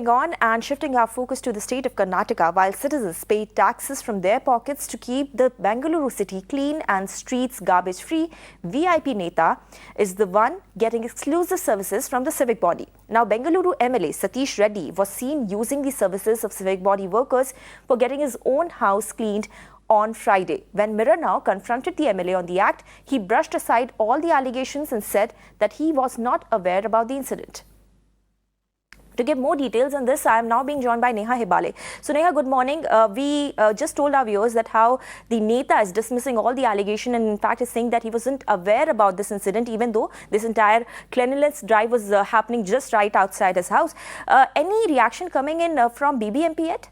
On and shifting our focus to the state of Karnataka, while citizens pay taxes from their pockets to keep the Bengaluru city clean and streets garbage free, VIP Neta is the one getting exclusive services from the civic body. Now, Bengaluru MLA Satish Reddy was seen using the services of civic body workers for getting his own house cleaned on Friday. When Mirror Now confronted the MLA on the act, he brushed aside all the allegations and said that he was not aware about the incident. To give more details on this, I am now being joined by Neha Hebale. So Neha, good morning. We just told our viewers that how the Neta is dismissing all the allegation and in fact is saying that he wasn't aware about this incident, even though this entire cleanliness drive was happening just right outside his house. Any reaction coming in from BBMP yet?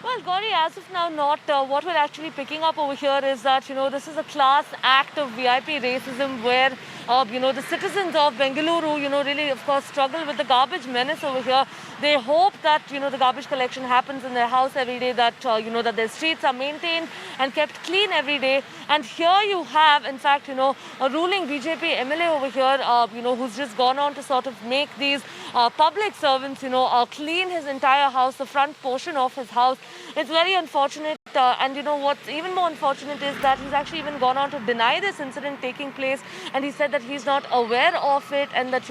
Well, Gauri, as of now, not. What we're actually picking up over here is that, this is a class act of VIP racism where, the citizens of Bengaluru, really, of course, struggle with the garbage menace over here. They hope that, the garbage collection happens in their house every day, that, that their streets are maintained and kept clean every day. And here you have, in fact, a ruling BJP MLA over here, who's just gone on to sort of make these public servants, clean his entire house, the front portion of his house. It's very unfortunate. And what's even more unfortunate is that he's actually even gone on to deny this incident taking place. And he said that he's not aware of it and that,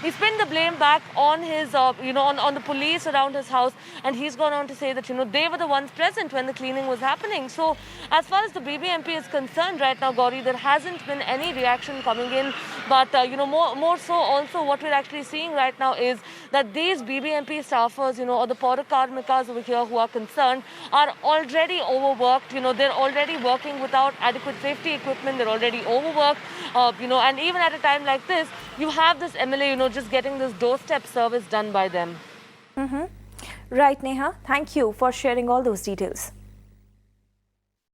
he's pinned the blame back on his, on the police around his house. And he's gone on to say that, they were the ones present when the cleaning was happening. So as far as the BBMP is concerned right now, Gauri, there hasn't been any reaction coming in. But, more so also what we're actually seeing right now is that these BBMP staffers, or the Paura Karmikas over here who are concerned are already overworked. They're already working without adequate safety equipment. They're already overworked, and even at a time like this, you have this MLA, just getting this doorstep service done by them. Right, Neha. Thank you for sharing all those details.